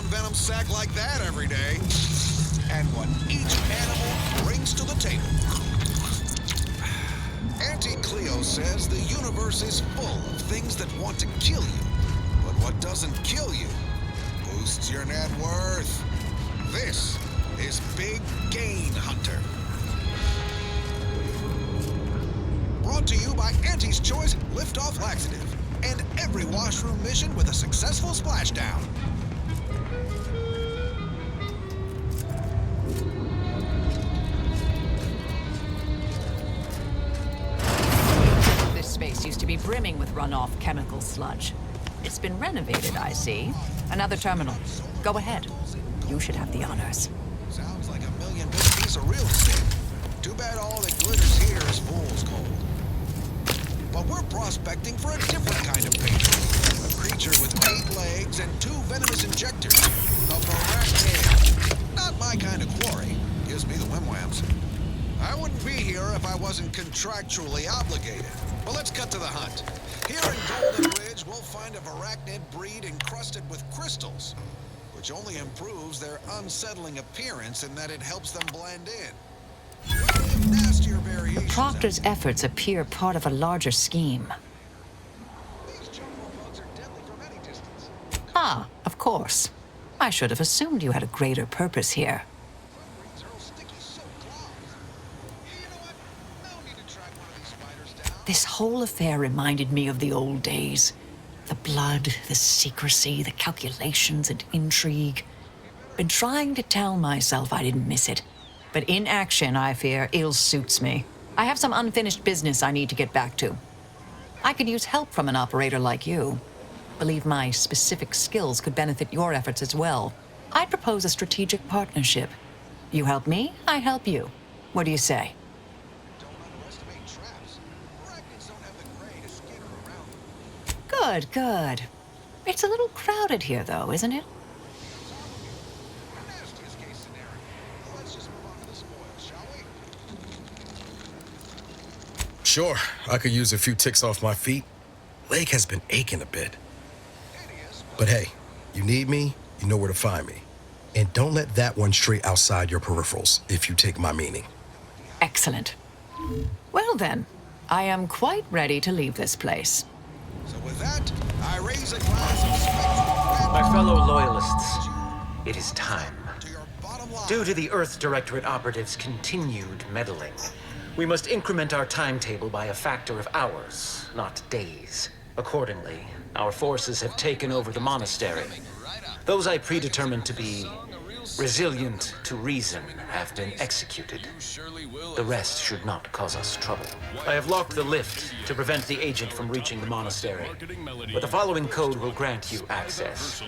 venom sack like that every day. And what each animal brings to the table. Auntie Cleo says the universe is full of things that want to kill you. But what doesn't kill you boosts your net worth. This is Big Gain Hunter. Brought to you by Auntie's Choice Liftoff Laxative. And every washroom mission with a successful splashdown. This space used to be brimming with runoff chemical sludge. It's been renovated, I see. Another terminal. Go ahead. You should have the honors. Sounds like a million big piece of real estate. Too bad all that glitters here is fool's gold. But we're prospecting for a different kind of patron. A creature with 8 legs and 2 venomous injectors. The Barachniid. Not my kind of quarry. Gives me the wimwams. I wouldn't be here if I wasn't contractually obligated. But let's cut to the hunt. Here in Golden Ridge, we'll find a Barachniid breed encrusted with crystals, which only improves their unsettling appearance in that it helps them blend in. Nastier variations. Proctor's efforts appear part of a larger scheme. These jungle bugs are deadly from any distance. Ah, of course. I should have assumed you had a greater purpose here. Breeds are all sticky silk claws. You know what? No need to track one of these spiders down. This whole affair reminded me of the old days. The blood, the secrecy, the calculations and intrigue. Been trying to tell myself I didn't miss it. But in action, I fear, ill suits me. I have some unfinished business I need to get back to. I could use help from an operator like you. Believe my specific skills could benefit your efforts as well. I'd propose a strategic partnership. You help me, I help you. What do you say? Don't underestimate traps. Arachnids don't have the gray to skitter around them. Good, good. It's a little crowded here, though, isn't it? Nastiest case scenario. Let's just move on to the spoils, shall we? Sure, I could use a few ticks off my feet. Leg has been aching a bit. Hideous, But hey, you need me, you know where to find me. And don't let that one stray outside your peripherals, if you take my meaning. Excellent. Well then, I am quite ready to leave this place. so with that, I raise a glass of spectral My fellow loyalists, it is time. to your bottom line. Due to the Earth Directorate operatives' continued meddling, we must increment our timetable by a factor of hours, not days. Accordingly, our forces have taken over the monastery. Those I predetermined to be resilient to reason have been executed. The rest should not cause us trouble. I have locked the lift to prevent the agent from reaching the monastery, but the following code will grant you access.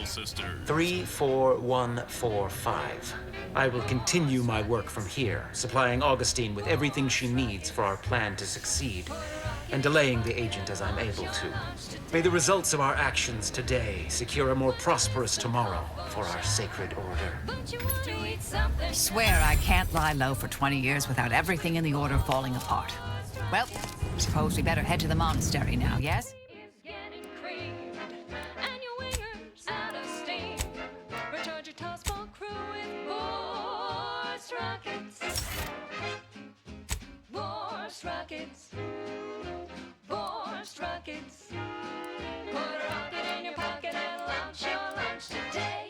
34145. I will continue my work from here, supplying Augustine with everything she needs for our plan to succeed, and delaying the agent as I'm able to. May the results of our actions today secure a more prosperous tomorrow for our sacred order. Swear I can't lie low for 20 years without everything in the order falling apart. Well, suppose we better head to the monastery now, yes? Is getting creamed, and your wingers out of steam. Recharge your tossball crew with Force rockets. Force rockets. Force rockets. Put a rocket in your pocket and launch your lunch today.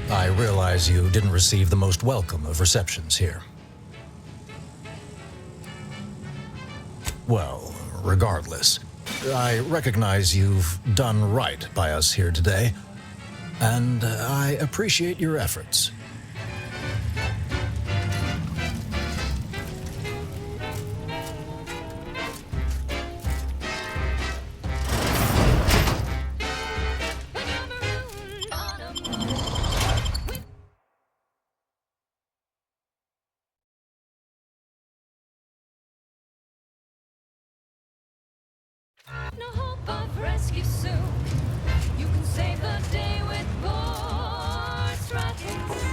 I realize you didn't receive the most welcome of receptions here. Well, regardless, I recognize you've done right by us here today, and I appreciate your efforts. No hope of rescue soon. You can save the day with Boar's rockets.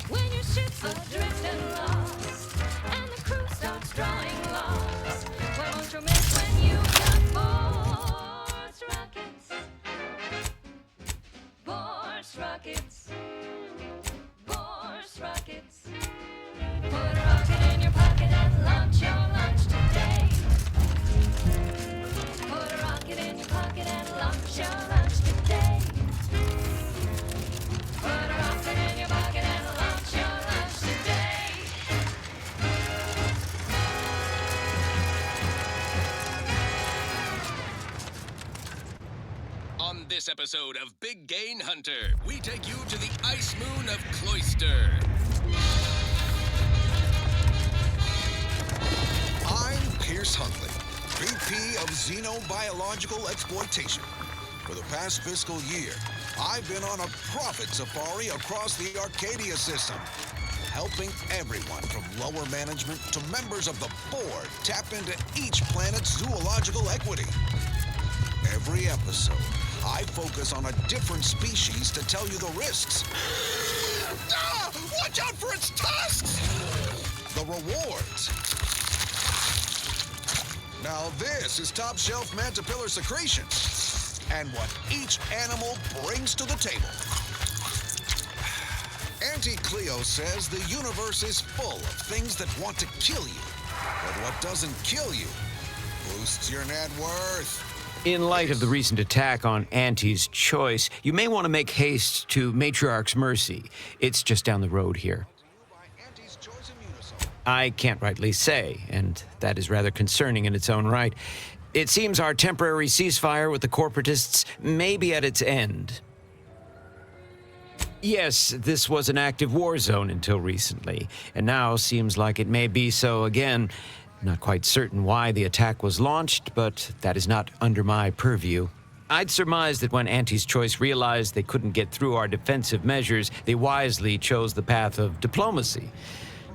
When your ship's adrift and lost, and the crew starts drawing lots, why won't you miss when you got Boar's rockets? Boar's rockets. Boar's rockets. Put a rocket in your pocket and launch your lunch today. Put a rocket in your pocket and launch your lunch today. Put a rocket in your pocket and launch your lunch today. On this episode of Big Gain Hunter, we take you to the ice moon of Cloister. I'm Pierce Huntley, VP of Xenobiological Exploitation. For the past fiscal year, I've been on a profit safari across the Arcadia system, helping everyone from lower management to members of the board tap into each planet's zoological equity. Every episode, I focus on a different species to tell you the risks. Ah, watch out for its tusks! The rewards. Now this is top shelf Mantipillar secretion, and what each animal brings to the table. Auntie Cleo says the universe is full of things that want to kill you, but what doesn't kill you boosts your net worth. In light of the recent attack on Auntie's Choice, you may want to make haste to Matriarch's Mercy. It's just down the road here. Auntie's Choice Immunosol. I can't rightly say, and that is rather concerning in its own right. It seems our temporary ceasefire with the corporatists may be at its end. Yes, this was an active war zone until recently, and now seems like it may be so again. Not quite certain why the attack was launched, but that is not under my purview. I'd surmise that when Auntie's Choice realized they couldn't get through our defensive measures, they wisely chose the path of diplomacy.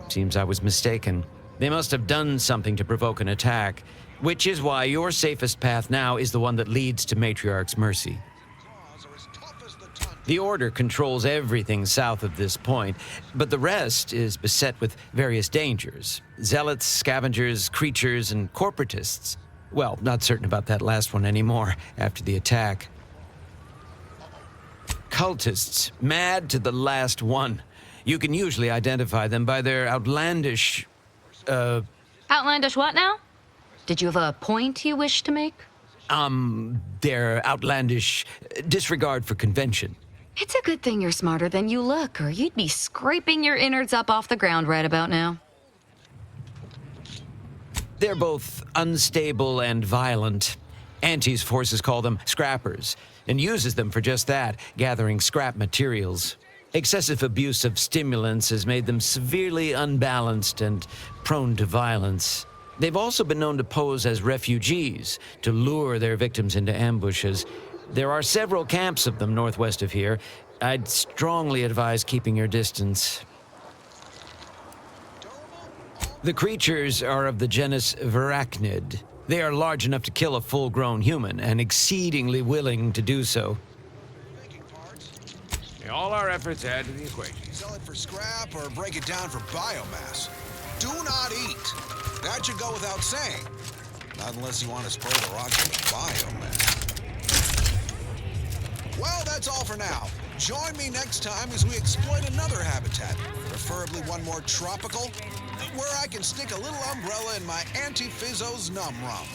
Seems I was mistaken. They must have done something to provoke an attack, which is why your safest path now is the one that leads to Matriarch's Mercy. Claws are as tough as the tundra. The Order controls everything south of this point, but the rest is beset with various dangers. Zealots, scavengers, creatures, and corporatists. Well, not certain about that last one anymore after the attack. Cultists, mad to the last one. You can usually identify them by their outlandish, Outlandish what now? Did you have a point you wish to make? their outlandish disregard for convention. It's a good thing you're smarter than you look, or you'd be scraping your innards up off the ground right about now. They're both unstable and violent. Auntie's forces call them scrappers, and uses them for just that, gathering scrap materials. Excessive abuse of stimulants has made them severely unbalanced and prone to violence. They've also been known to pose as refugees, to lure their victims into ambushes. There are several camps of them northwest of here. I'd strongly advise keeping your distance. The creatures are of the genus Verachnid. They are large enough to kill a full-grown human, and exceedingly willing to do so. All our efforts add to the equation. Sell it for scrap or break it down for biomass. Do not eat. That should go without saying. Not unless you want to spray the rocks with biomass. Well, that's all for now. Join me next time as we exploit another habitat, preferably one more tropical, where I can stick a little umbrella in my Auntie Fizzo's Num Rum.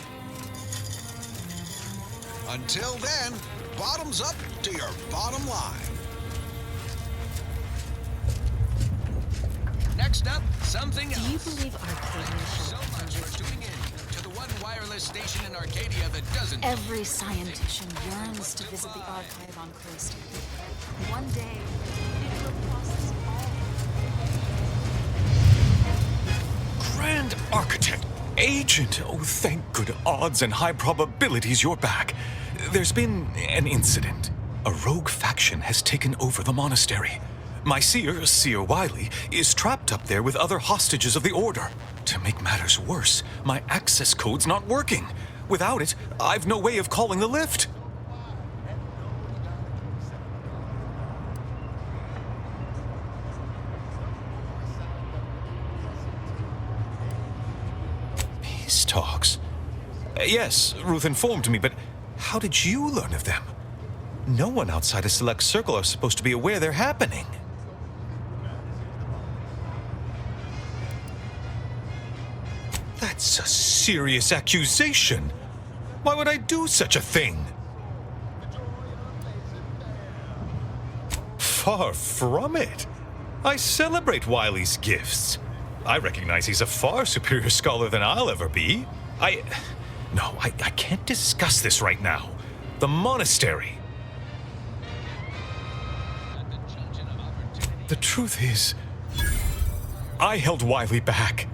Until then, bottoms up to your bottom line. Next up, something else. Do you believe Arcadia So much for tuning in to the one wireless station in Arcadia that doesn't. Every scientician yearns to visit the archive on Cloister. One day, it will process all. Grand Architect, Agent, oh, thank good odds and high probabilities you're back. There's been an incident. A rogue faction has taken over the monastery. My seer, Seer Wiley, is trapped up there with other hostages of the Order. To make matters worse, my access code's not working. Without it, I've no way of calling the lift. Peace talks? Yes, Ruth informed me, but how did you learn of them? No one outside a select circle are supposed to be aware they're happening. That's a serious accusation. Why would I do such a thing? Far from it. I celebrate Wiley's gifts. I recognize he's a far superior scholar than I'll ever be. No, I can't discuss this right now. The monastery. The truth is, I held Wiley back.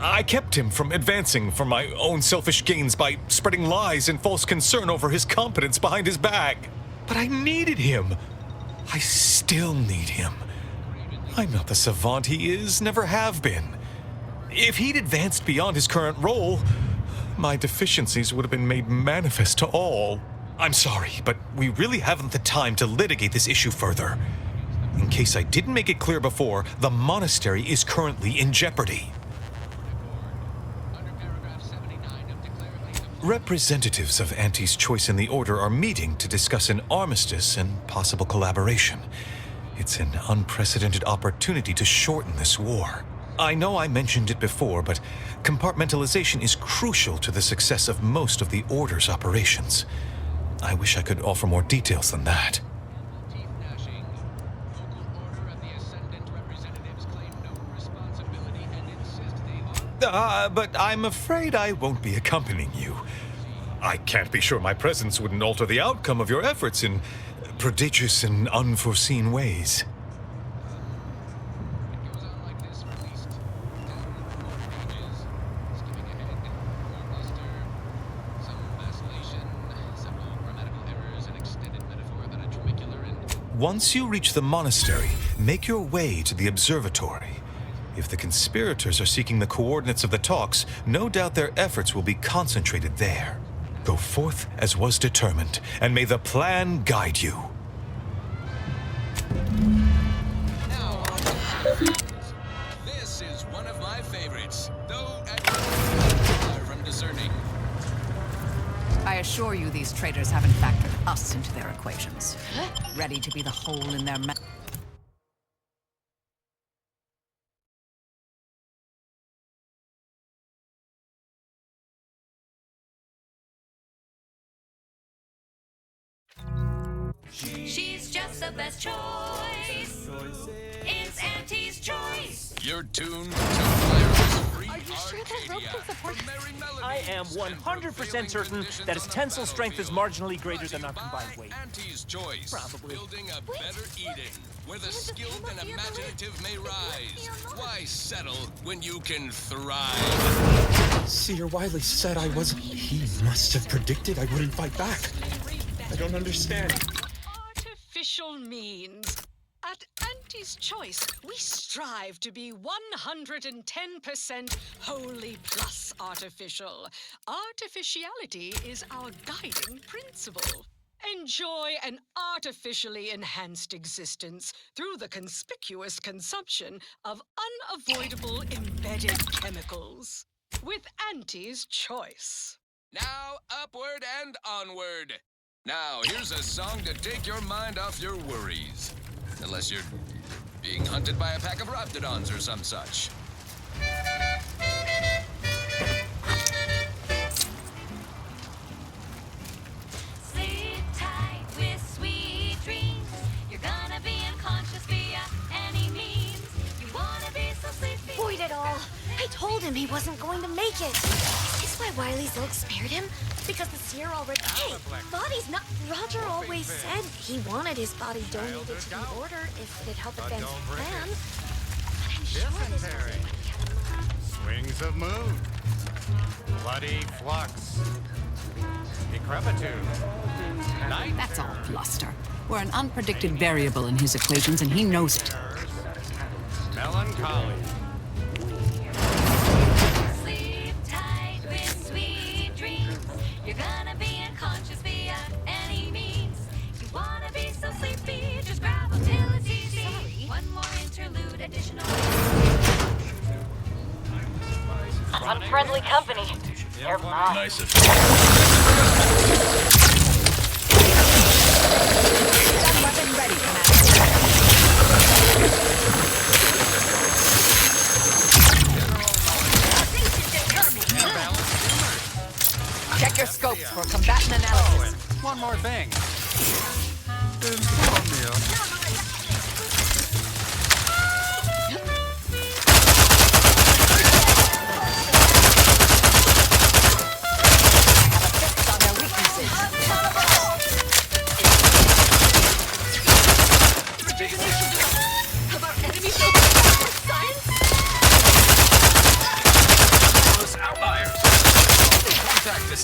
I kept him from advancing for my own selfish gains by spreading lies and false concern over his competence behind his back. But I needed him. I still need him. I'm not the savant he is, never have been. If he'd advanced beyond his current role, my deficiencies would have been made manifest to all. I'm sorry, but we really haven't the time to litigate this issue further. In case I didn't make it clear before, the monastery is currently in jeopardy. Representatives of Auntie's Choice and the Order are meeting to discuss an armistice and possible collaboration. It's an unprecedented opportunity to shorten this war. I know I mentioned it before, but compartmentalization is crucial to the success of most of the Order's operations. I wish I could offer more details than that. But I'm afraid I won't be accompanying you. I can't be sure my presence wouldn't alter the outcome of your efforts in prodigious and unforeseen ways. Once you reach the monastery, make your way to the observatory. If the conspirators are seeking the coordinates of the talks, no doubt their efforts will be concentrated there. Go forth as was determined, and may the plan guide you. Now, this is one of my favorites, though far from discerning. I assure you these traitors haven't factored us into their equations. Ready to be the hole in their She's just the best choice. It's Auntie's Choice. You're tuned to wireless free Are you sure that rope can support I am 100% certain that its tensile strength is marginally greater than our combined weight. Auntie's Choice. Probably. Building a better Eden, where the skilled and imaginative may rise. Why settle when you can thrive? Seer Wiley said I was... He must have predicted I wouldn't fight back. I don't understand. Artificial means. At Auntie's Choice, we strive to be 110% wholly plus artificial. Artificiality is our guiding principle. Enjoy an artificially enhanced existence through the conspicuous consumption of unavoidable embedded chemicals. With Auntie's Choice. Now, upward and onward. Now, here's a song to take your mind off your worries. Unless you're being hunted by a pack of Raptidons or some such. Sit tight with sweet dreams. You're gonna be unconscious via any means. You wanna be him he wasn't going to make it. Is this why Wily Zilk spared him? Because the seer already... Hey, body's not... Roger always said he wanted his body donated to the Order if it'd help advance the plan. But I'm sure this wasn't what he had in mind. Swings of moon. Bloody flux. Decrepitude. Night. That's all bluster. We're an unpredicted variable in his equations, and he knows it. Melancholy. Sleep tight with sweet dreams. You're gonna be unconscious via any means. You wanna be so sleepy, just grab until it's easy. Sorry. One more interlude, additional. Unfriendly company. They're mine. Nice of Weapon ready, Commander. Check your scopes for combatant analysis. One more thing.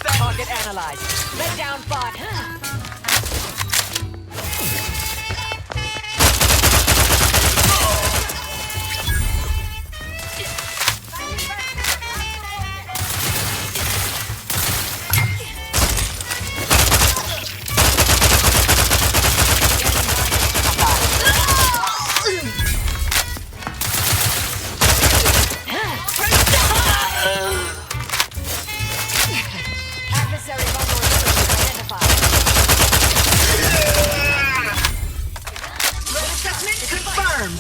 Target analyzed. Let down fire. Adversary vulnerability identified. Threat assessment confirmed.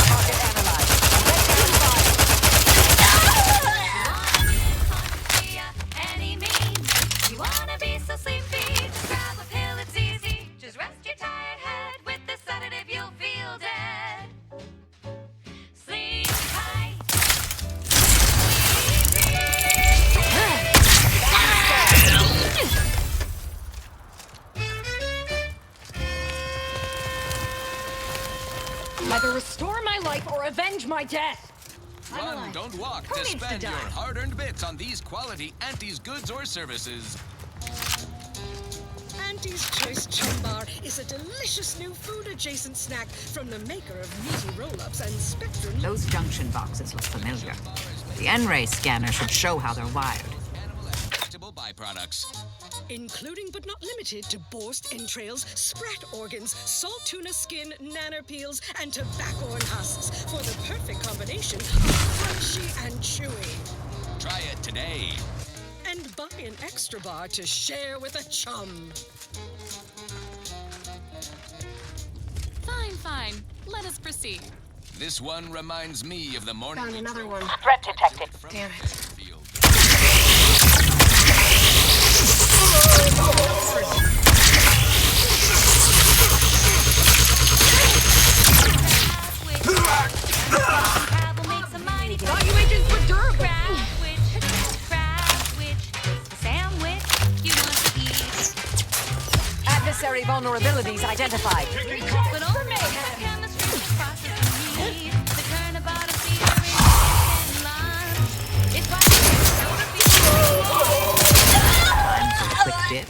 Target analyzed. Any means. You wanna be so sleepy, just grab a pill, it's easy. Just rest your tired head with the sedative, you'll feel dead. Sleep tight. Either restore my life or avenge my death. Run, don't walk Who to needs to spend your die? hard-earned bits on these quality Auntie's goods or services. Auntie's Choice Chum Bar is a delicious new food-adjacent snack from the maker of meaty roll-ups and Spectrum. Those junction boxes look familiar. The N-ray scanner should show how they're wired. Animal and vegetable byproducts. Including but not limited to borscht entrails, sprat organs, salt tuna skin, nanner peels, and tobacco and husks for the perfect combination of crunchy and chewy. Try it today. And buy an extra bar to share with a chum. Fine, fine. Let us proceed. This one reminds me of the morning. Found another one. Threat detected. Damn it. Thought you agents were durable. Sandwich you want to eat. Adversary vulnerabilities identified. But all chemistry process you need. The turnabout of theory and lunch. It's why Time for a quick dip.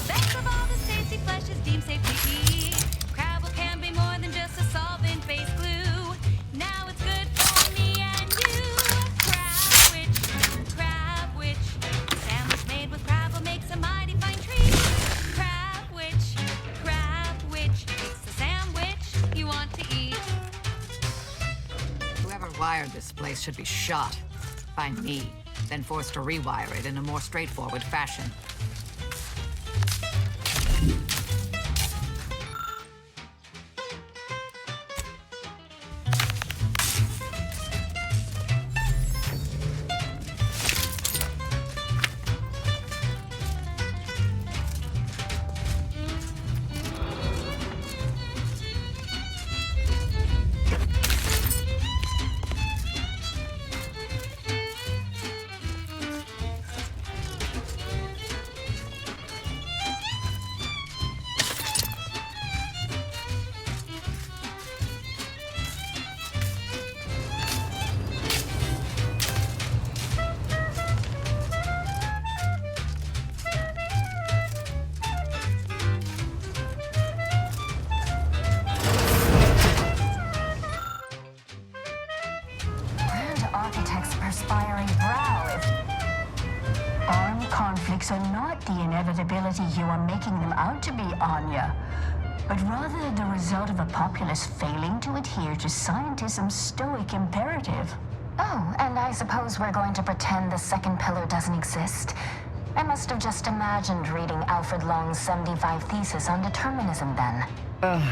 best of all the tasty flesh is deemed safe to eat. Crabble can be more than just a solvent-based glue. Now it's good for me and you. Crabwich. The sandwich made with Crabble makes a mighty fine treat. Crabwich. It's the sandwich you want to eat. Whoever wired this place should be shot. By me, then forced to rewire it in a more straightforward fashion. stakes are not the inevitability you are making them out to be, Anya, but rather the result of a populace failing to adhere to scientism's stoic imperative. Oh, and I suppose we're going to pretend the second pillar doesn't exist. I must have just imagined reading Alfred Long's 75 thesis on determinism then.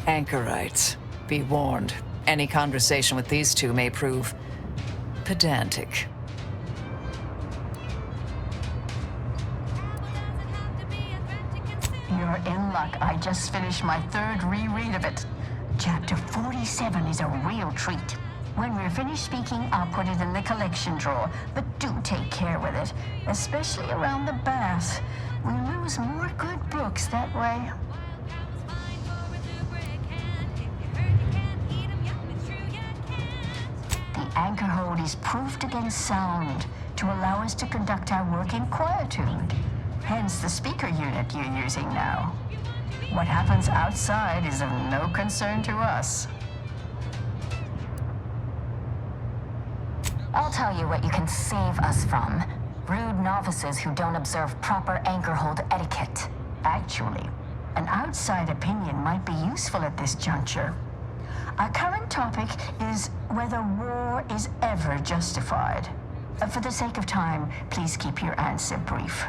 Anchorites, be warned. Any conversation with these two may prove pedantic. You're in luck. I just finished my third reread of it. Chapter 47 is a real treat. When we're finished speaking, I'll put it in the collection drawer, but do take care with it, especially around the bath. We lose more good books that way. The anchor hold is proofed against sound to allow us to conduct our work in quietude. Hence the speaker unit you're using now. What happens outside is of no concern to us. I'll tell you what you can save us from. Rude novices who don't observe proper anchor hold etiquette. Actually, an outside opinion might be useful at this juncture. Our current topic is whether war is ever justified. For the sake of time, please keep your answer brief.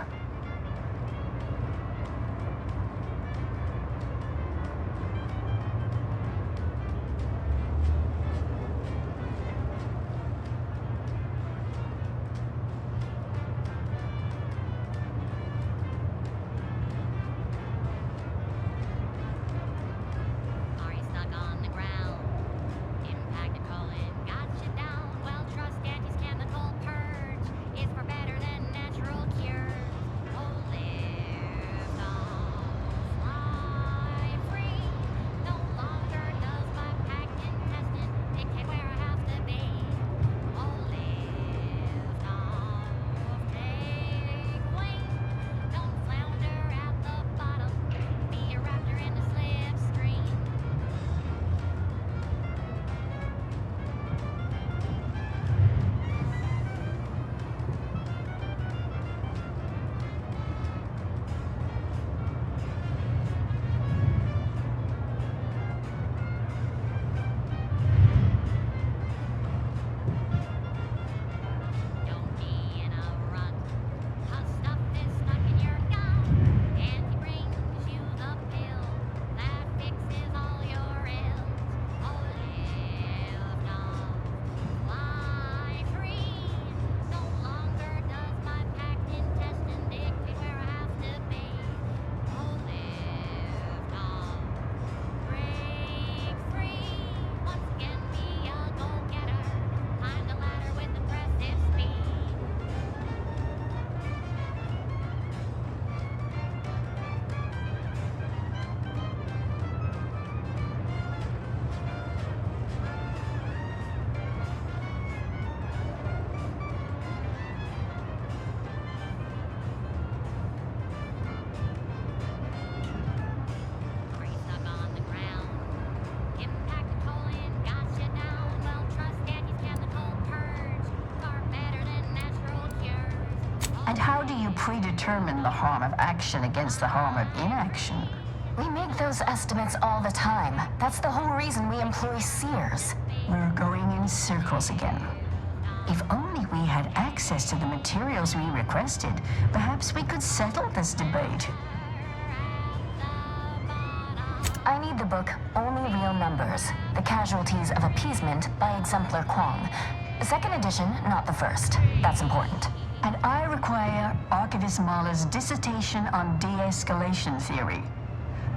And how do you predetermine the harm of action against the harm of inaction? We make those estimates all the time. That's the whole reason we employ seers. We're going in circles again. If only we had access to the materials we requested, perhaps we could settle this debate. I need the book Only Real Numbers, The Casualties of Appeasement by Exemplar Kwong. Second edition, not the first. That's important. And I require Archivist Mahler's dissertation on de-escalation theory.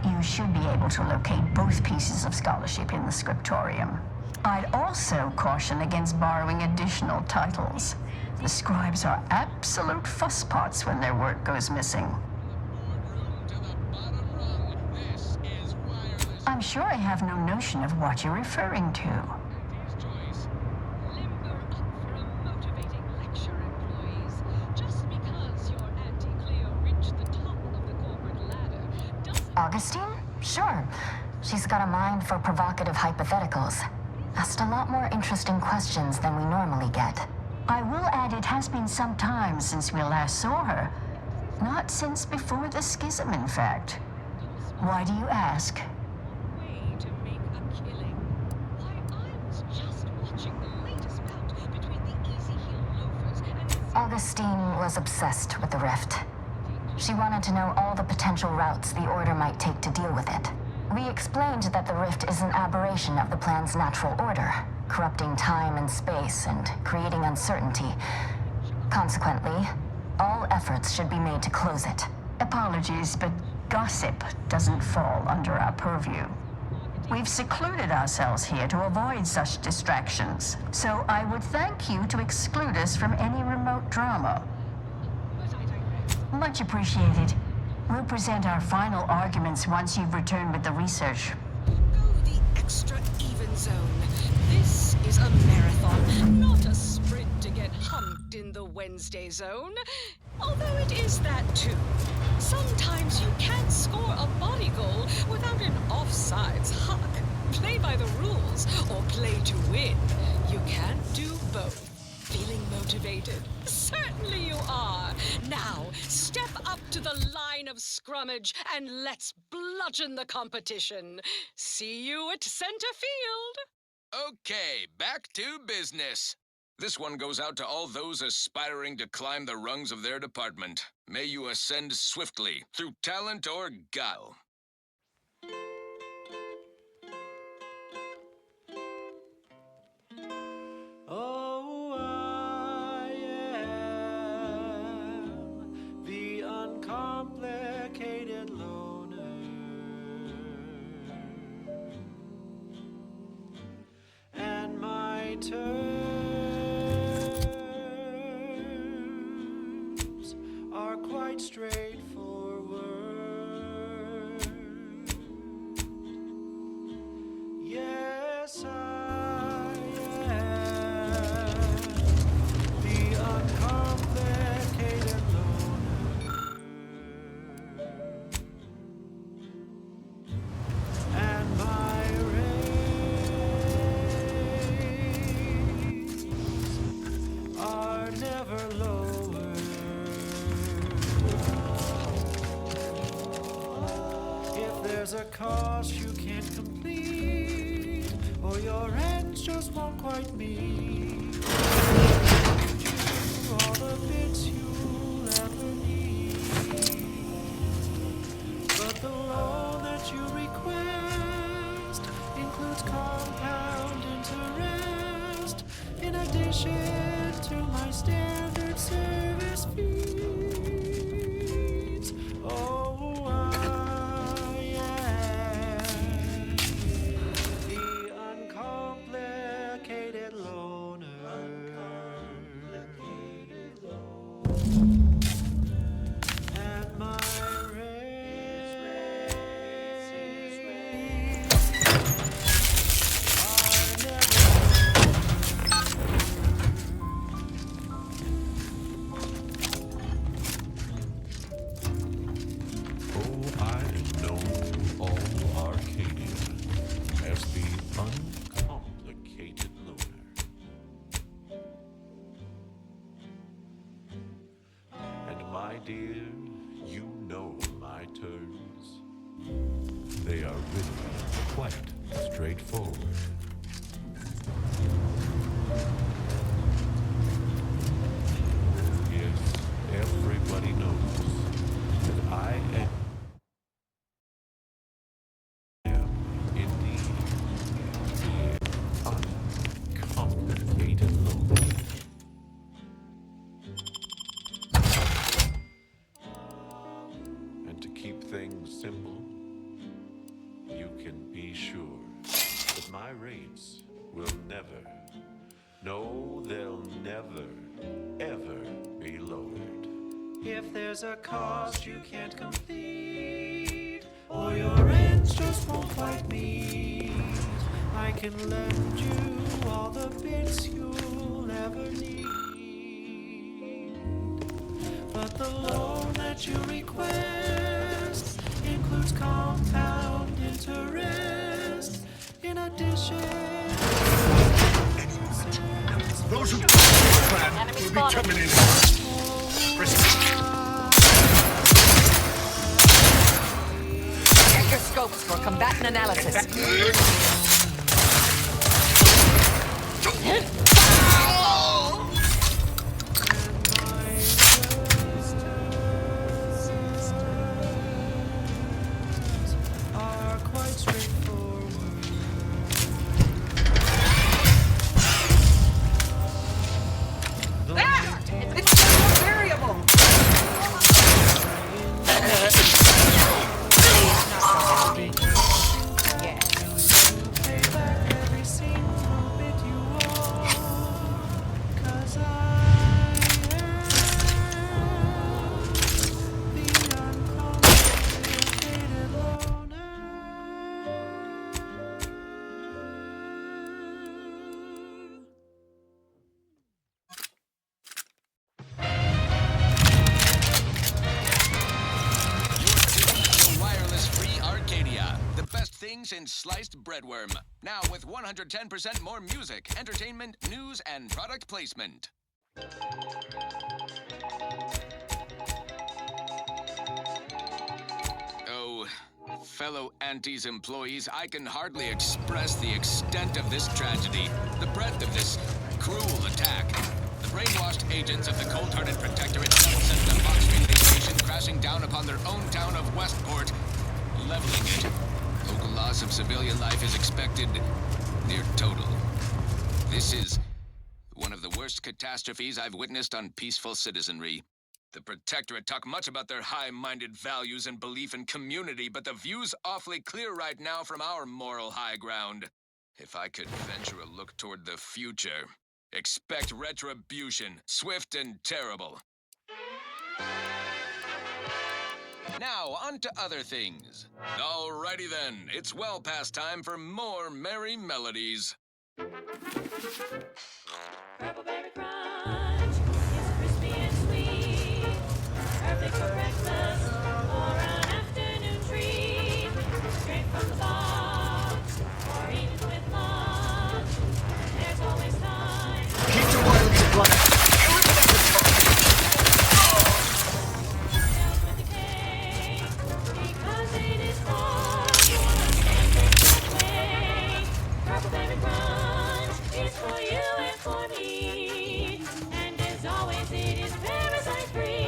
You should be able to locate both pieces of scholarship in the scriptorium. I'd also caution against borrowing additional titles. The scribes are absolute fusspots when their work goes missing. I'm sure I have no notion of what you're referring to. Augustine? Sure. She's got a mind for provocative hypotheticals. Asked a lot more interesting questions than we normally get. I will add it has been some time since we last saw her. Not since before the schism, in fact. Why do you ask? Way to make a killing. Why, I was just watching the latest bout between the Easy Heel Loafers and Augustine was obsessed with the rift. She wanted to know all the potential routes the Order might take to deal with it. We explained that the rift is an aberration of the plan's natural order, corrupting time and space and creating uncertainty. Consequently, all efforts should be made to close it. Apologies, but gossip doesn't fall under our purview. We've secluded ourselves here to avoid such distractions, so I would thank you to exclude us from any remote drama. Much appreciated. We'll present our final arguments once you've returned with the research. Go the extra even zone. This is a marathon, not a sprint to get humped in the Wednesday zone. Although it is that too. Sometimes you can't score a body goal without an offsides huck. Play by the rules or play to win. You can't do both. Feeling motivated? Certainly you are. Now, step up to the line of scrummage and let's bludgeon the competition. See you at center field. Okay, back to business. This one goes out to all those aspiring to climb the rungs of their department. May you ascend swiftly, through talent or guile. Oh, I am the uncomplicated loner, and my terms are quite straightforward. Yes, I am the uncomplicated loner, and my rays are never lower. If there's a cause you can't complete, or your ends just won't quite meet, you all the bits you'll ever need. But the loan that you request includes compound interest, in addition to my standard service fees. Oh, I am the uncomplicated loner, and my rays are never. Oh, I am known to all Arcadia as the uncomplicated loner. And my dear, you know my terms. They are really quite straightforward. Yes, everybody knows that I am indeed the uncomplicated loner. And to keep things simple, you can be sure that my rates will never, no, they'll never, ever be lowered. If there's a cause you can't complete, or your ends just won't quite meet, I can lend you all the bits you'll ever need. But the loan that you request includes compound interest, in addition. Those who plan will be terminated. Combatant analysis. Are quite straightforward. There! It's just a variable! Every single bit you are, 'cause I am the uncomplicated loner. The wireless-free Arcadia. The best thing since sliced breadworm. Now with 110% more music, entertainment, news, and product placement. Oh, fellow Antes employees, I can hardly express the extent of this tragedy, the breadth of this cruel attack. The brainwashed agents of the cold-hearted Protectorate Double sent the Fox Street station crashing down upon their own town of Westport, leveling it. Local loss of civilian life is expected near total. This is one of the worst catastrophes I've witnessed on peaceful citizenry. The Protectorate talk much about their high-minded values and belief in community, but the view's awfully clear right now from our moral high ground. If I could venture a look toward the future, expect retribution, swift and terrible. Now, on to other things. Alrighty then, it's well past time for more merry melodies. Purple Berry Crunch is crispy and sweet, perfect for breakfast or an afternoon treat. Straight from the box or eaten with lunch. There's always time. Keep your wireless supply. Because it is fun, you understand it that way. Purple Berry Crunch is for you and for me. And as always, it is parasite free.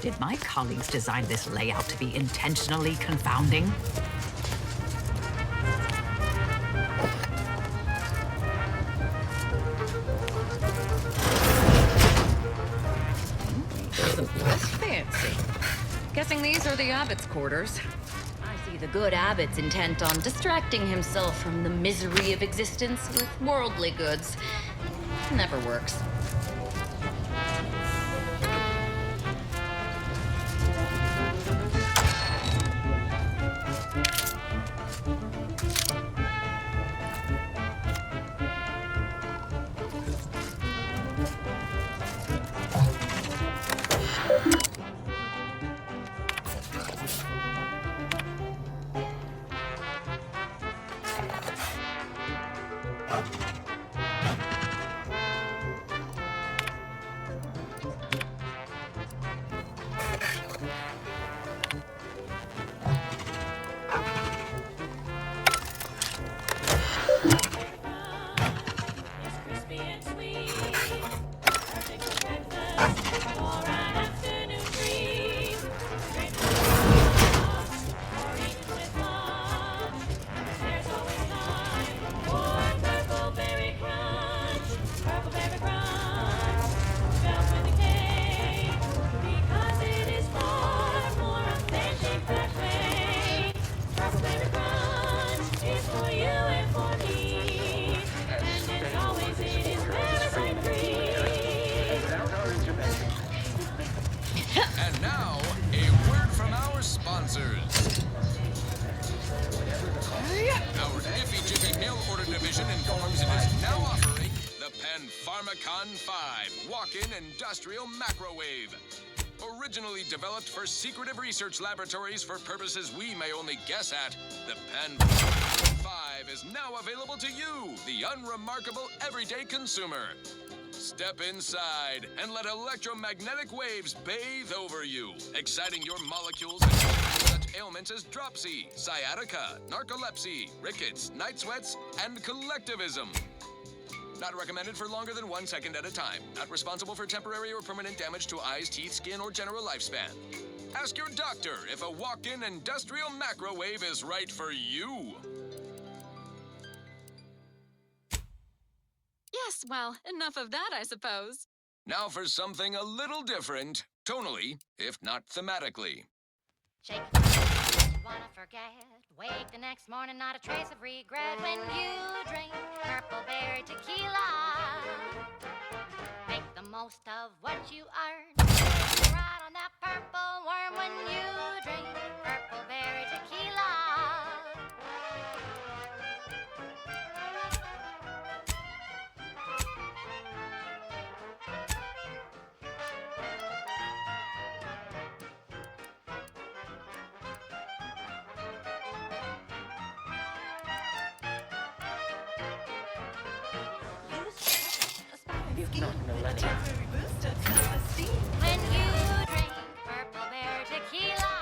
Did my colleagues design this layout to be intentionally confounding? Fancy. Guessing these are the abbot's quarters. I see the good abbot's intent on distracting himself from the misery of existence with worldly goods. Never works. Purple Berry Pharmacon 5 Walk-in Industrial Macrowave. Originally developed for secretive research laboratories for purposes we may only guess at, the Pen 5 is now available to you, the unremarkable everyday consumer. Step inside and let electromagnetic waves bathe over you, exciting your molecules and such ailments as dropsy, sciatica, narcolepsy, rickets, night sweats, and collectivism. Not recommended for longer than 1 second at a time. Not responsible for temporary or permanent damage to eyes, teeth, skin, or general lifespan. Ask your doctor if a walk-in industrial macrowave is right for you. Yes, well, enough of that, I suppose. Now for something a little different, tonally, if not thematically. Shake it, you wanna forget. Wake the next morning, not a trace of regret when you drink Purple Berry Tequila. Make the most of what you earn. Ride on that purple worm when you drink Purple Berry Tequila. When you drink Purple Berry Tequila.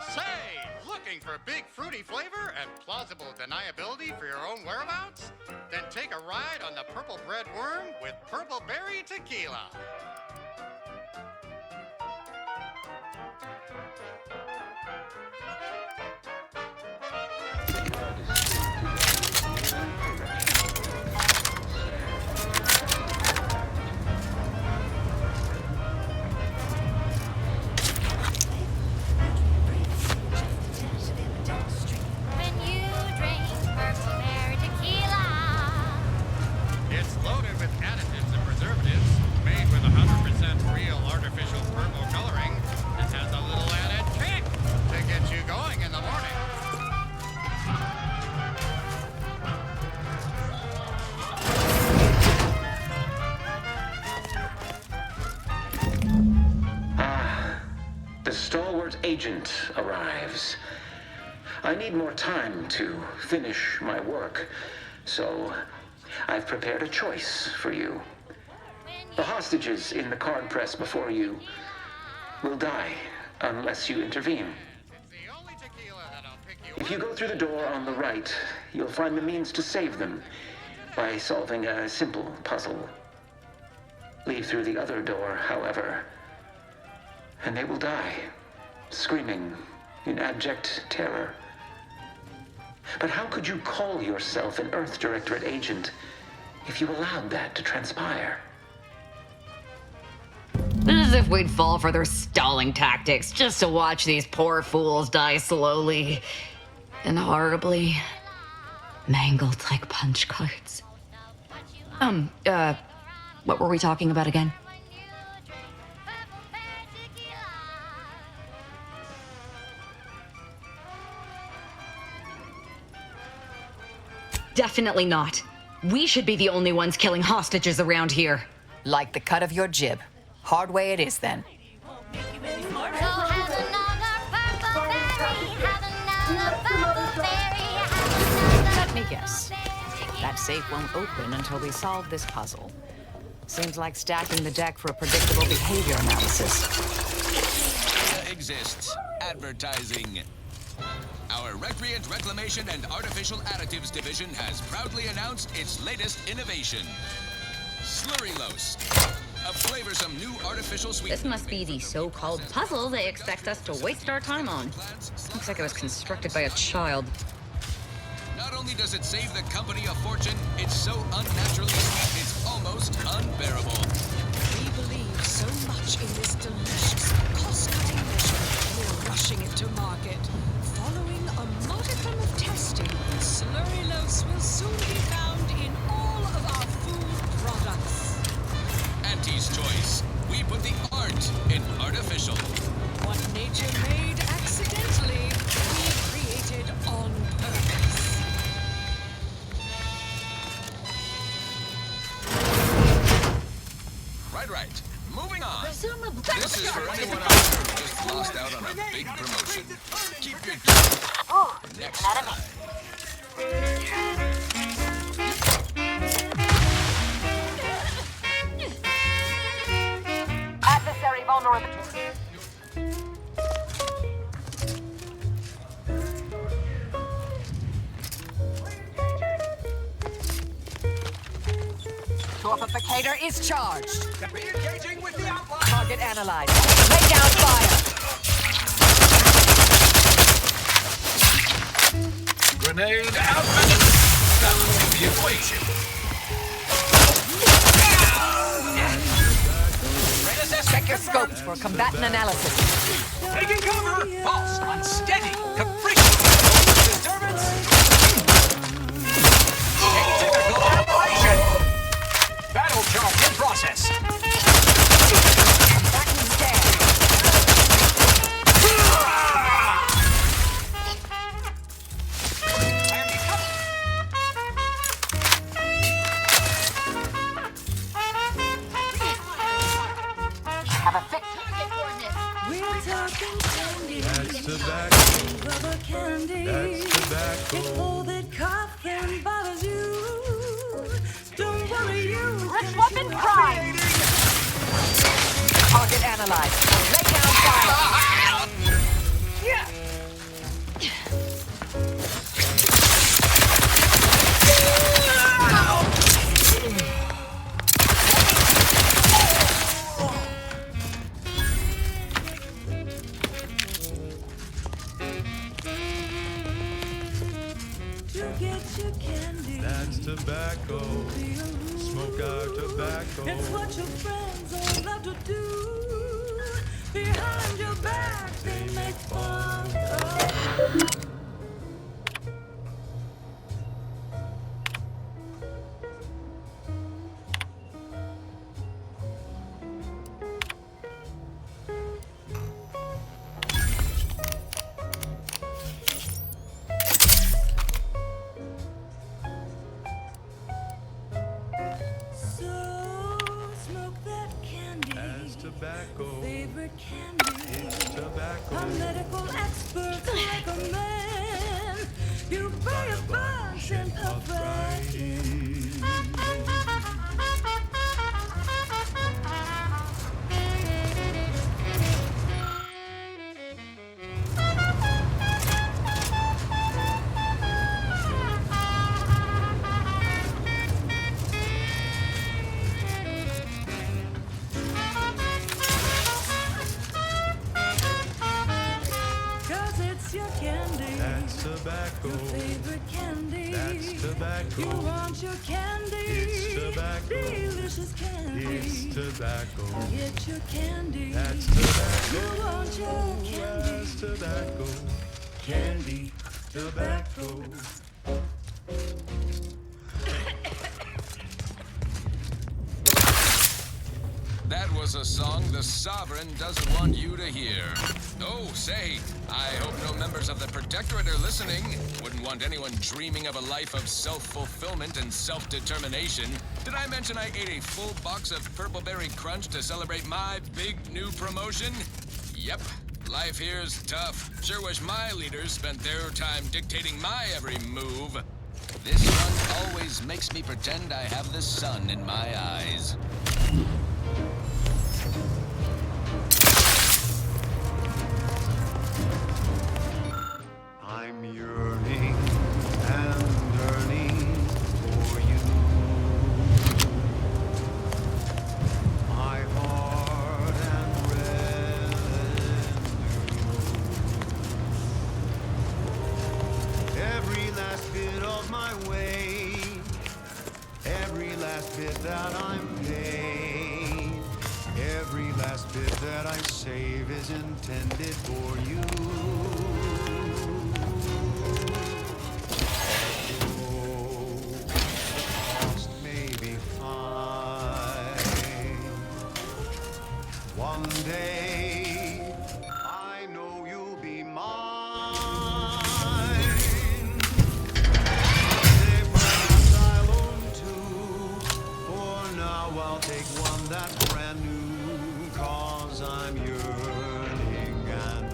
Say, looking for big fruity flavor and plausible deniability for your own whereabouts? Then take a ride on the Purple Bread Worm with Purple Berry Tequila. When you drink Purple Berry Tequila. It's loaded with additives and preservatives, made with 100% real artificial purple coloring, and has a little added kick to get you going in the morning. The stalwart agent arrives. I need more time to finish my work, so I've prepared a choice for you. The hostages in the card press before you will die unless you intervene. If you go through the door on the right, you'll find the means to save them by solving a simple puzzle. Leave through the other door, however, and they will die, screaming in abject terror. But how could you call yourself an Earth Directorate agent if you allowed that to transpire? As if we'd fall for their stalling tactics just to watch these poor fools die slowly and horribly, mangled like punch cards. What were we talking about again? Definitely not. We should be the only ones killing hostages around here. Like the cut of your jib. Hard way it is, then. Let me guess. That safe won't open until we solve this puzzle. Seems like stacking the deck for a predictable behavior analysis. Exists. Advertising. Our Recreant Reclamation and Artificial Additives Division has proudly announced its latest innovation. Slurrylose. A flavorsome new artificial sweetener. This must be the so-called puzzle they expect us to waste our time on. Looks like it was constructed by a child. Not only does it save the company a fortune, it's so unnaturally sweet it's almost unbearable. We believe so much in this delicious, cost-cutting measure, we're rushing it to market. Following a modicum of testing, Slurrylose will soon be found in all of our food products. Auntie's choice. We put the art in artificial. What nature made accidentally, we created on purpose. a big promotion. Keep your next an enemy. time. Adversary vulnerable. Torpificator is charged. Re-engaging with the outline. Target analyzed. Lay down fire. Grenade out. Balancing the equation. Check your scopes for combatant analysis. Taking cover. False, unsteady, capricious. Disturbance. Atypical operation. Battle charge in process. Combatant stand. Have a fix. We're talking candy. That's tobacco. Rubber candy. That's tobacco. If all that coughing bothers you, don't worry, you. Let's weapon prime. Target analyzed. Lay down fire. Yeah. To get your candy. That's tobacco. Smoke out tobacco. It's what your friends all love to do. Behind your back, they make fun of. So smoke that candy. That's tobacco. Favorite candy. It's tobacco. A medical expert recommend you buy a bunch and puff right in. Cause it's your candy. That's tobacco. Your favorite candy. That's tobacco. You want your candy. It's tobacco. Delicious candy. It's tobacco. Get your candy. That's tobacco. You want your candy. That's tobacco. Candy. Tobacco. That was a song the Sovereign doesn't want you to hear. Oh, say, I hope no members of the Protectorate are listening. Wouldn't want anyone dreaming of a life of self-fulfillment and self-determination. Did I mention I ate a full box of Purpleberry Crunch to celebrate my big new promotion? Yep, life here's tough. Sure wish my leaders spent their time dictating my every move. This one always makes me pretend I have the sun in my eyes. I'm yearning and yearning for you. My heart and revenue. Every last bit of my way, every last bit that I'm paid, every last bit that I save is intended for you. One day, I know you'll be mine. Someday, perhaps I'll own two. For now, I'll take one that's brand new. 'Cause I'm yearning and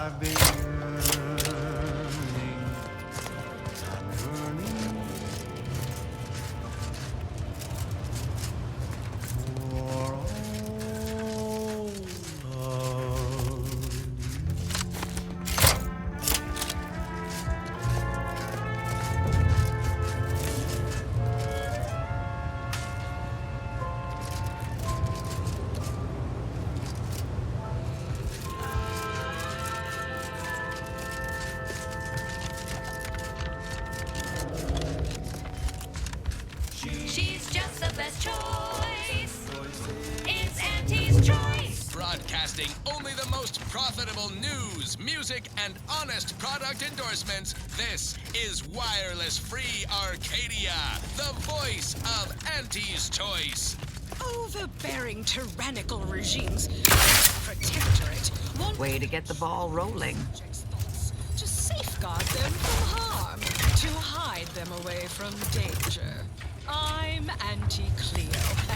I've been yearning, I'm yearning for all of you. She's just the best choice. It's Auntie's choice. Broadcasting only the most profitable news, music, and honest product endorsements, this is Wireless Free Arcadia, the voice of Auntie's choice. Overbearing tyrannical regimes, protectorate, want Way to get the ball rolling. to safeguard them from harm, to hide them away from danger. I'm Auntie Cleo,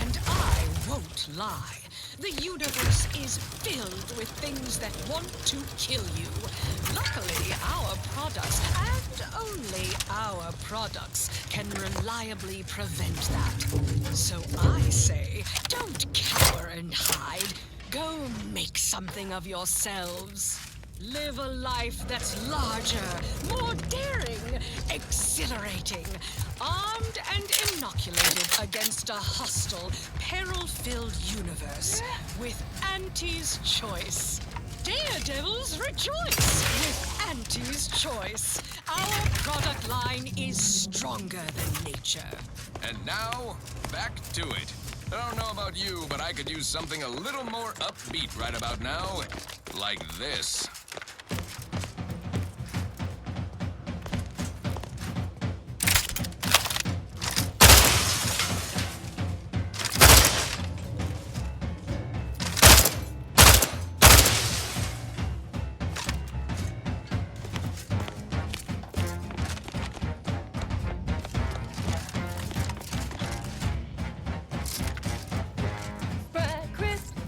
and I won't lie. The universe is filled with things that want to kill you. Luckily, our products, and only our products, can reliably prevent that. So I say, don't cower and hide. Go make something of yourselves. Live a life that's larger, more daring, exhilarating, armed and inoculated against a hostile, peril-filled universe with Auntie's choice. Daredevils rejoice with Auntie's choice. Our product line is stronger than nature. And now, back to it. I don't know about you, but I could use something a little more upbeat right about now. Like this.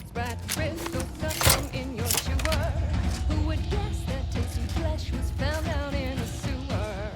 Sprite crisp, go something in your chewer. Who would guess that tasty flesh was found down in a sewer?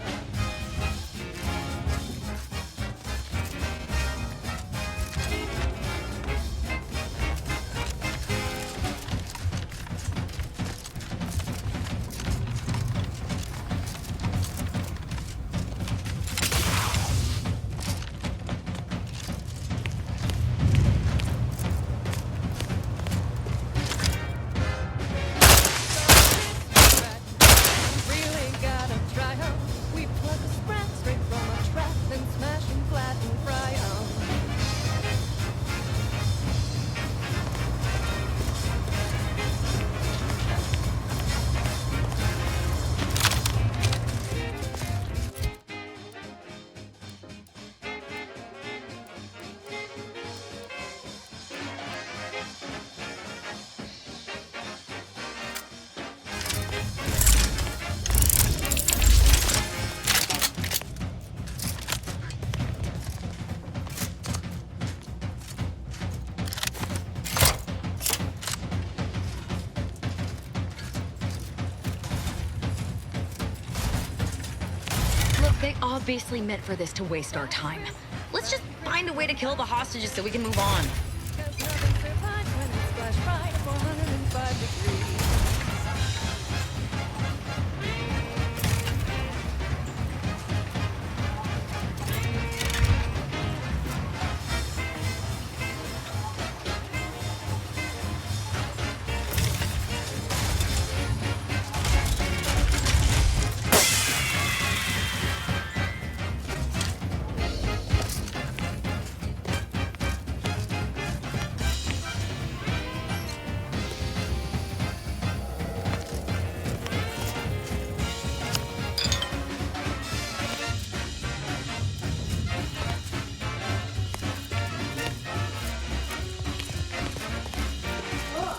Really gotta try 'em. We pluck a sprat straight from a trap, then smash 'em flat and fry 'em. Look, they obviously meant for this to waste our time. Let's just find a way to kill the hostages so we can move on. 'Cause nothing's so hot when it's splash right at 405 degrees.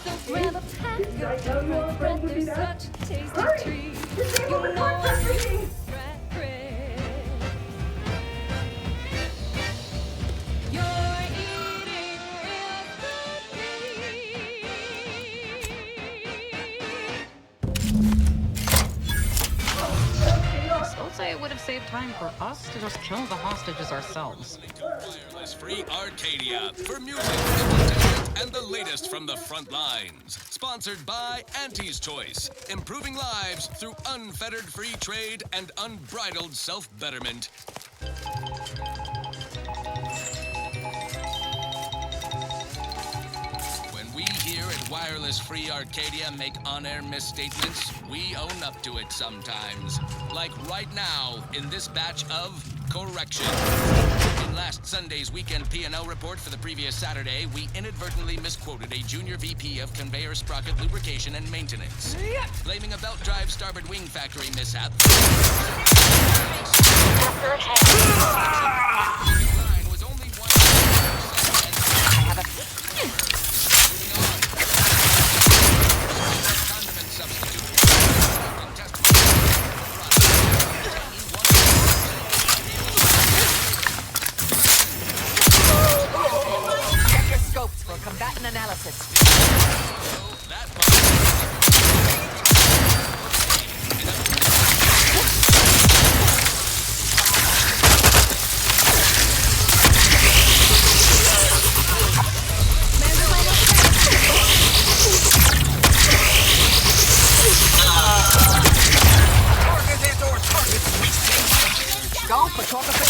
So grab a pack of my friend, they're such a tasty treat. You know I'm Sprat Crisp. You're eating real good meat. say it would have saved time for us to just kill the hostages ourselves. Wireless Free Arcadia for music, entertainment, and the latest from the front lines. Sponsored by Auntie's Choice, improving lives through unfettered free trade and unbridled self-betterment. When we here at Wireless Free Arcadia make on-air misstatements, we own up to it sometimes. Like right now in this batch of correction. In last Sunday's weekend P&L report for the previous Saturday, we inadvertently misquoted a junior VP of conveyor sprocket lubrication and maintenance, blaming a belt drive starboard wing factory mishap. Was only 1%. I have a condiment substitute. Check your scopes for combatant analysis. Scope photography.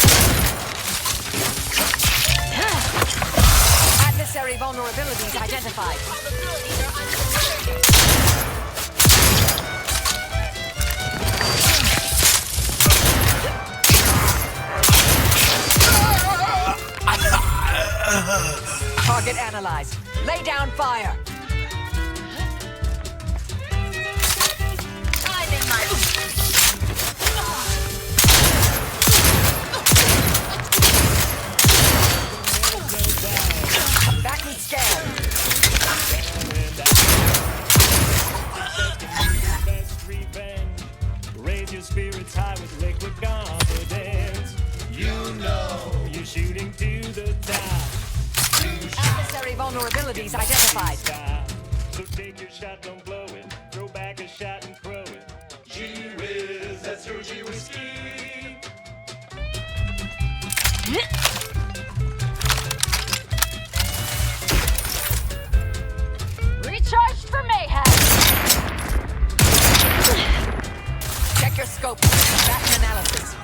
Adversary vulnerabilities identified. Target analyzed. Lay down fire. Back and scan. Best revenge. Raise your spirits high with liquid confidence. You know you're shooting to the top. Adversary vulnerabilities identified. So take your shot, don't blow it. Throw back a shot and crow it. Gee whiz, that's your G whiskey. Recharge for mayhem. Check your scope. Combatant analysis.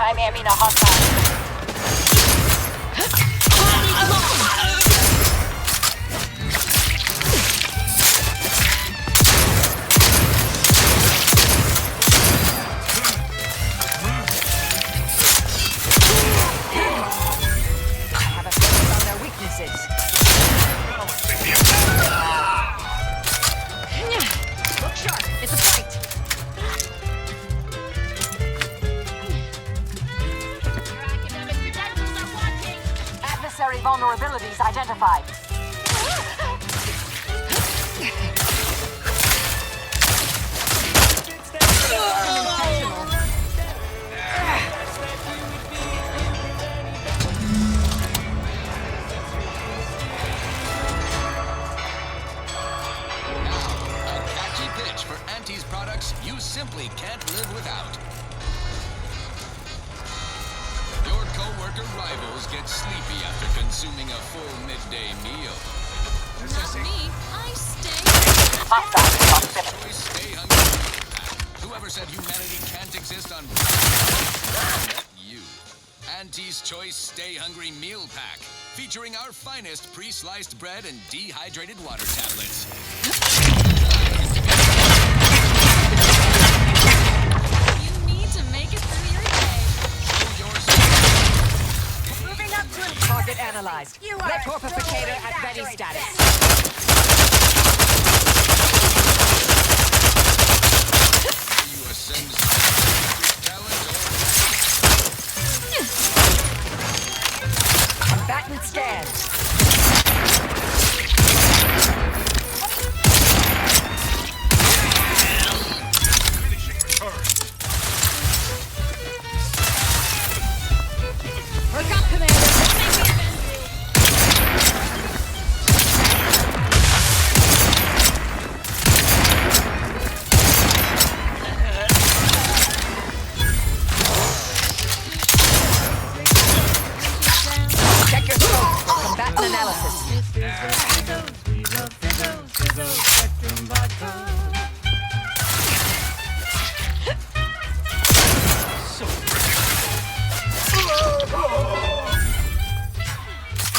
I'm aiming a hostile. I have a focus on their weaknesses. Look sharp. It's a fight. Adversary vulnerabilities identified. Products you simply can't live without. Your co-worker rivals get sleepy after consuming a full midday meal. Not me. I stay. Always stay hungry. Whoever said humanity can't exist on planet you. Auntie's Choice Stay Hungry Meal Pack, featuring our finest pre-sliced bread and dehydrated water tablets. You need to make it through your day. Moving up to target analyzed. Retorpificator at ready status. You ascend Combatant scanned. Work up, Commander. Let's make the event through. Check your scope for combatant analysis.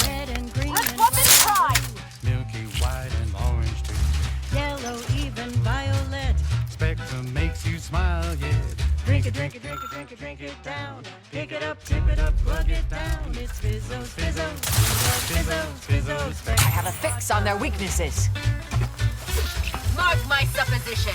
Red and green Let's and flip and try. Milky white and orange too. yellow, even violet. Spectrum makes you smile, yeah. Drink it, drink it, drink it, drink it, drink it down. Pick it up, tip it up, plug it down. It's Fizzo, Fizzo, Fizzo, Fizzo, Fizzo. I have a fix on their weaknesses. Mark my supposition.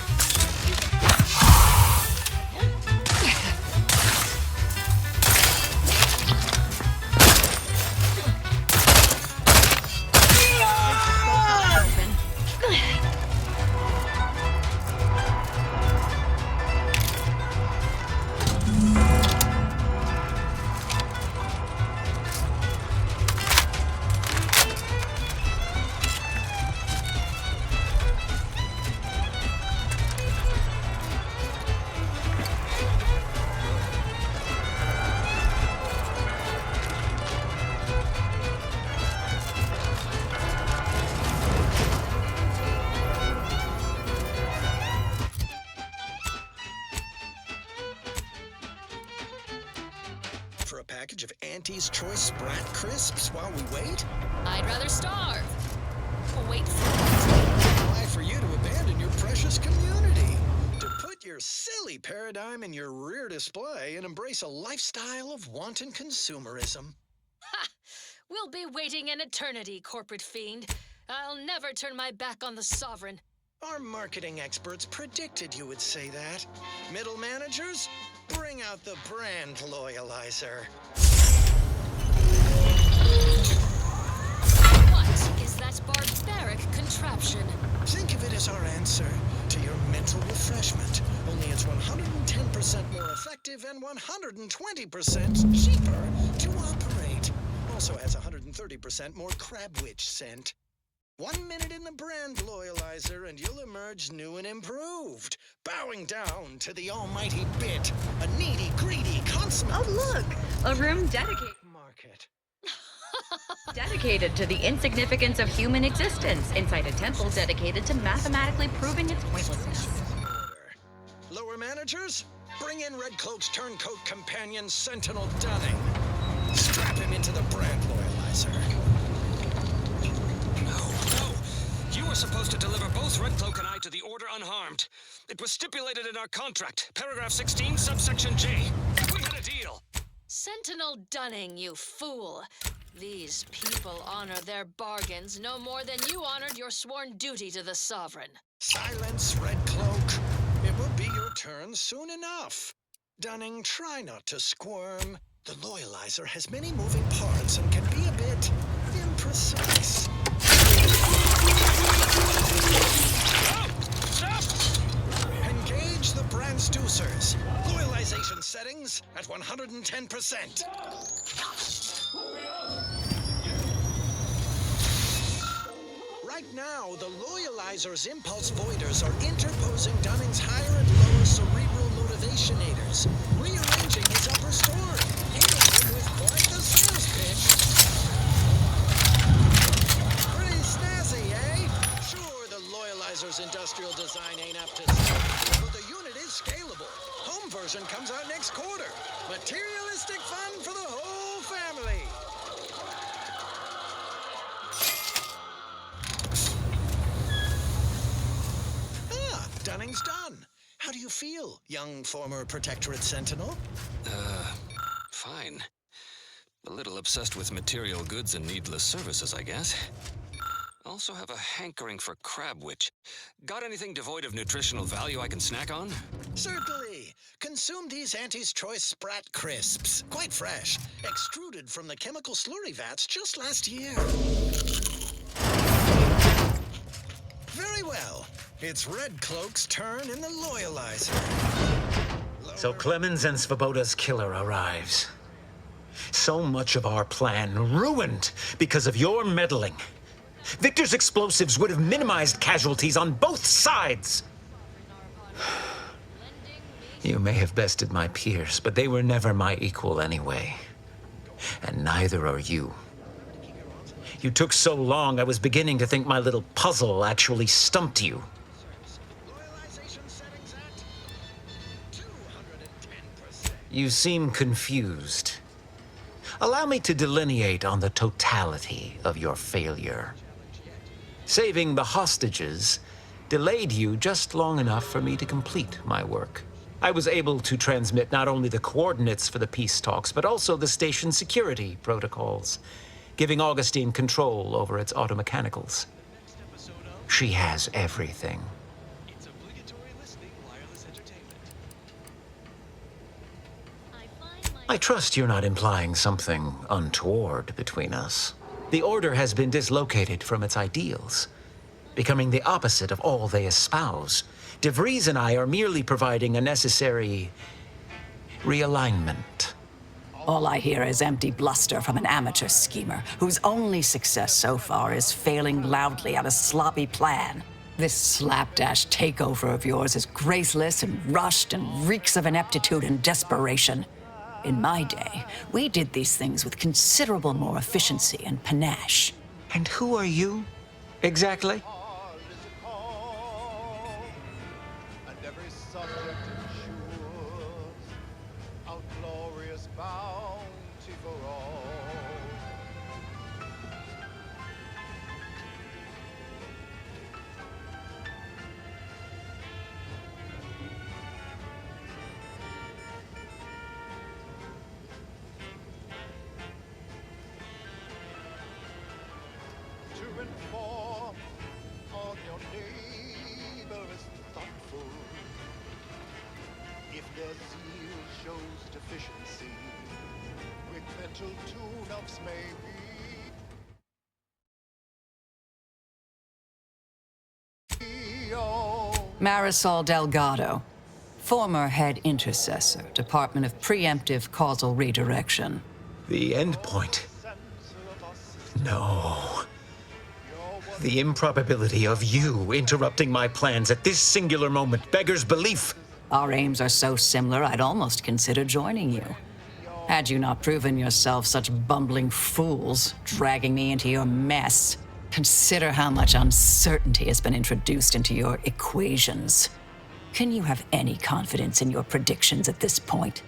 For a package of Auntie's Choice Sprat Crisps while we wait? I'd rather starve. Wait for what? Why for you to abandon your precious community? To put your silly paradigm in your rear display and embrace a lifestyle of wanton consumerism. Ha! We'll be waiting an eternity, corporate fiend. I'll never turn my back on the sovereign. Our marketing experts predicted you would say that. Middle managers, bring out the brand loyalizer. What is that barbaric contraption? Think of it as our answer to your mental refreshment. Only it's 110% more effective and 120% cheaper to operate. Also has 130% more crab witch scent. 1 minute in the brand loyalizer and you'll emerge new and improved. Bowing down to the almighty bit. A needy, greedy, consummate... Oh, look! A room dedicated to the insignificance of human existence inside a temple dedicated to mathematically proving its pointlessness. Lower managers, bring in Red Cloak's turncoat companion, Sentinel Dunning. Strap him into the brand loyalizer. You were supposed to deliver both Red Cloak and I to the Order unharmed. It was stipulated in our contract, paragraph 16, subsection J. We had a deal. Sentinel Dunning, you fool. These people honor their bargains no more than you honored your sworn duty to the Sovereign. Silence, Red Cloak. It will be your turn soon enough. Dunning, try not to squirm. The loyalizer has many moving parts and can be a bit imprecise. Engage the Brandstucers. Loyalization settings at 110%. Right now, the Loyalizer's impulse voiders are interposing Dunning's higher and lower cerebral motivationators, rearranging his upper storm, hitting him with quite the sales pitch. Pretty snazzy, eh? Sure, the Loyalizer's industrial design ain't up to snuff, but the unit is scalable. Homeverse version comes out next quarter. Materialistic fun for the whole family. Ah, Dunning's done. How do you feel, young former Protectorate Sentinel? Fine. A little obsessed with material goods and needless services, I guess. Also have a hankering for crab witch. Got anything devoid of nutritional value I can snack on? Certainly. Consume these Auntie's Choice Sprat Crisps. Quite fresh. Extruded from the chemical slurry vats just last year. Very well. It's Red Cloak's turn in the Loyalizer. So Clemens and Svoboda's killer arrives. So much of our plan ruined because of your meddling. Victor's explosives would have minimized casualties on both sides. You may have bested my peers, but they were never my equal anyway. And neither are you. You took so long, I was beginning to think my little puzzle actually stumped you. You seem confused. Allow me to delineate on the totality of your failure. Saving the hostages delayed you just long enough for me to complete my work. I was able to transmit not only the coordinates for the peace talks, but also the station's security protocols, giving Augustine control over its automechanicals. She has everything. I trust you're not implying something untoward between us. The Order has been dislocated from its ideals, becoming the opposite of all they espouse. DeVries and I are merely providing a necessary realignment. All I hear is empty bluster from an amateur schemer whose only success so far is failing loudly at a sloppy plan. This slapdash takeover of yours is graceless and rushed and reeks of ineptitude and desperation. In my day, we did these things with considerable more efficiency and panache. And who are you, exactly? Marisol Delgado, former head intercessor, Department of Preemptive Causal Redirection. The endpoint? No. The improbability of you interrupting my plans at this singular moment beggars belief. Our aims are so similar, I'd almost consider joining you. Had you not proven yourself such bumbling fools, dragging me into your mess. Consider how much uncertainty has been introduced into your equations. Can you have any confidence in your predictions at this point?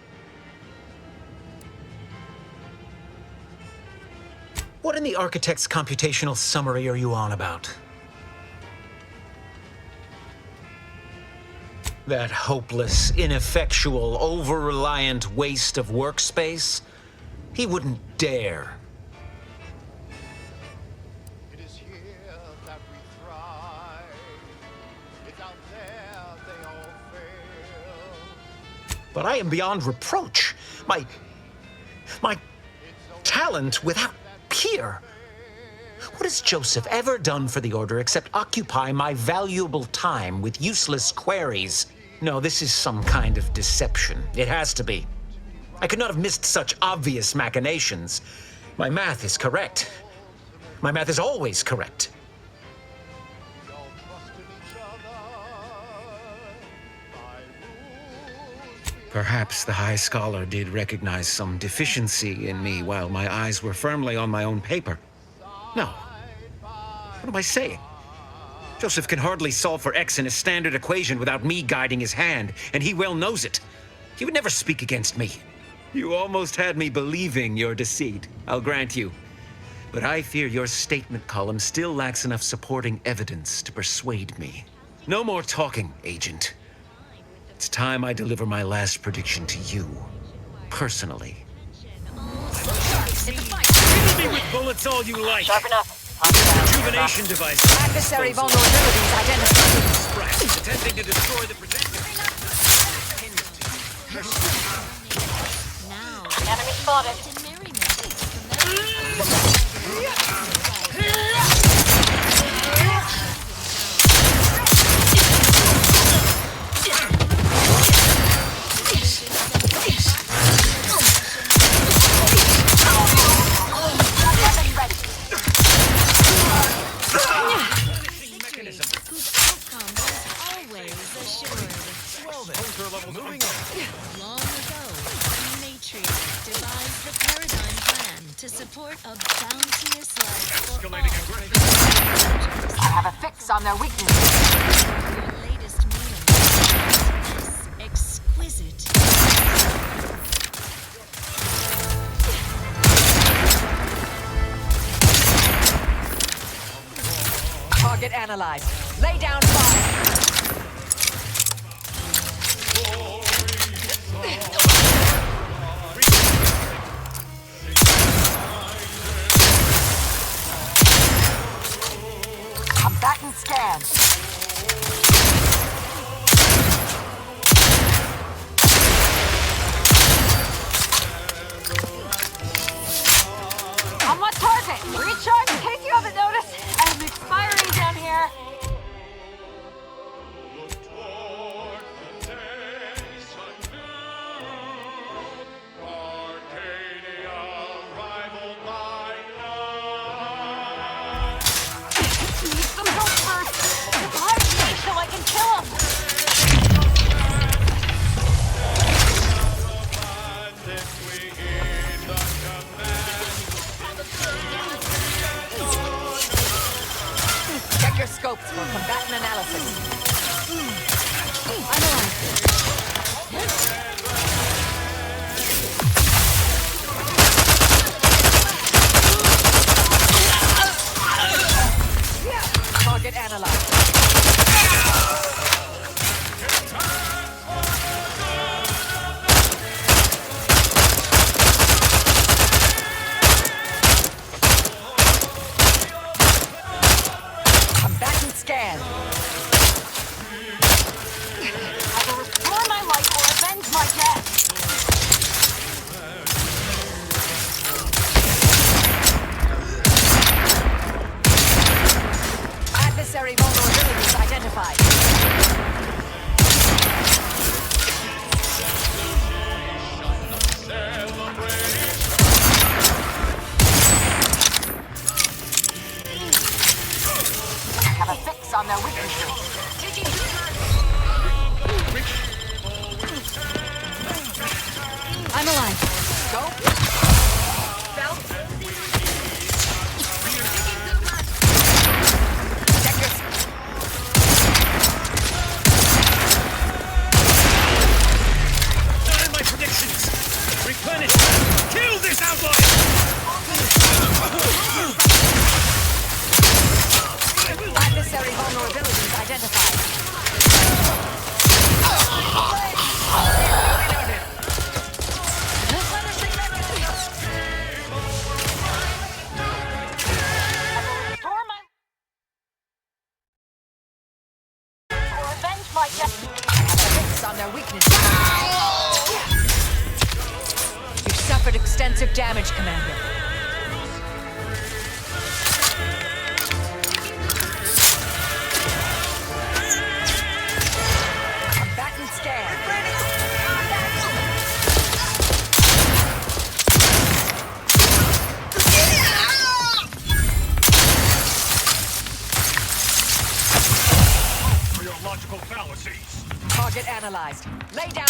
What in the Architect's computational summary are you on about? That hopeless, ineffectual, over-reliant waste of workspace? He wouldn't dare. But I am beyond reproach. My talent without peer. What has Joseph ever done for the Order except occupy my valuable time with useless queries? No, this is some kind of deception. It has to be. I could not have missed such obvious machinations. My math is correct. My math is always correct. Perhaps the High Scholar did recognize some deficiency in me while my eyes were firmly on my own paper. No. What am I saying? Joseph can hardly solve for x in a standard equation without me guiding his hand, and he well knows it. You would never speak against me. You almost had me believing your deceit, I'll grant you. But I fear your statement column still lacks enough supporting evidence to persuade me. No more talking, Agent. It's time I deliver my last prediction to you, personally. Riddle me with bullets all you like. Sharp enough. Rejuvenation device. Adversary vulnerabilities identified. Sprat, attempting to destroy the projector. Enemy spotted. Long ago, the Matriarch devised the paradigm plan to support a bounteous life for all. I have a fix on their weakness. Your latest meal is exquisite. Target analyzed. Lay down fire. Combatant scan. I'm on target. Recharge in case you haven't noticed. I'm expiring down here. Check your scopes for combatant analysis. I'm alive. Target analyzed. Combatant scan. I will restore my life or avenge my death. Adversary vulnerabilities identified. I have a fix on their weaknesses. I'm alive. Go. Check your... Not in my predictions. Replenish. Kill this outlaw. Adversary vulnerabilities identified. Restore my or avenge my death. Fix on their weakness. You've suffered extensive damage, Commander. Combatant scan. For your logical fallacies. Target analyzed. Lay down.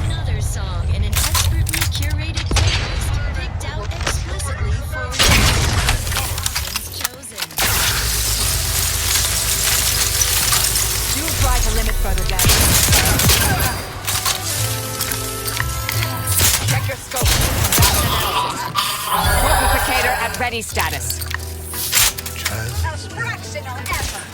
Another song in an expertly curated playlist picked out explicitly for you. Chosen. Dual try to limit further damage. Check your scope. Multiplicator at ready status. A fraction of effort.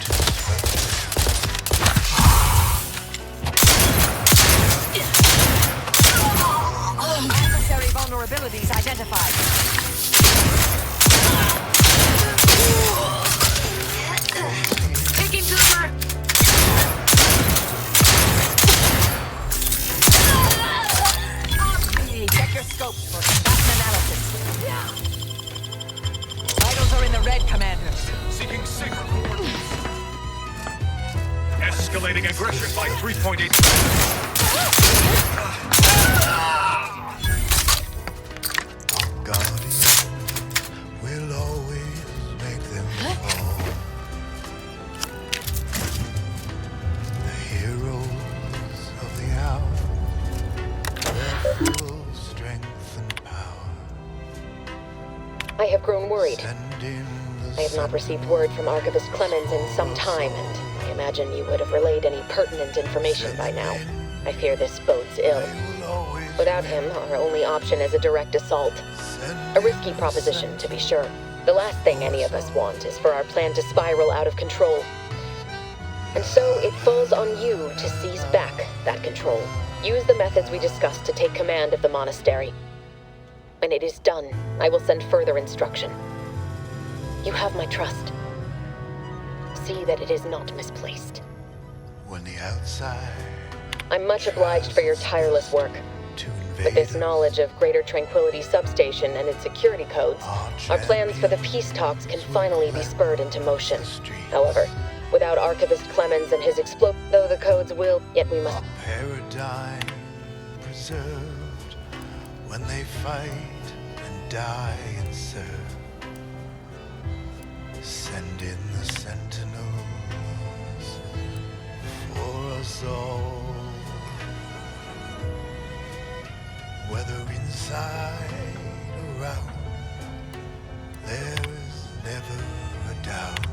Adversary vulnerabilities identified. Taking cover. Check your scopes for combatant analysis. Vitals are in the red, Commander. Seeking safer coordinates. Escalating aggression by 3.8. We'll always make them fall. The heroes of the hour, their full strength and power. I have grown worried. I have not received word from Archivist Clemens in some time, and I imagine you would have relayed any pertinent information by now. I fear this bodes ill. Without him, our only option is a direct assault. A risky proposition, to be sure. The last thing any of us want is for our plan to spiral out of control. And so it falls on you to seize back that control. Use the methods we discussed to take command of the monastery. When it is done, I will send further instruction. You have my trust. See that it is not misplaced. When the outside I'm much obliged for your tireless work. With this knowledge of Greater Tranquility Substation and its security codes, our plans for the peace talks can finally be spurred into motion. However, without Archivist Clemens and his though the codes will, yet we must... paradigm preserved when they fight and die and serve. Send in the sentinels for us all. Whether inside or out, there is never a doubt.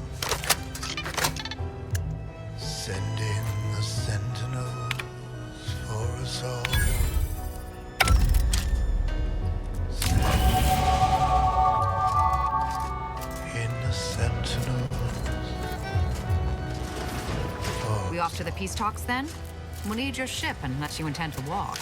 Send in the sentinels for us all. In the sentinels. We off to the peace talks then? We'll need your ship unless you intend to walk.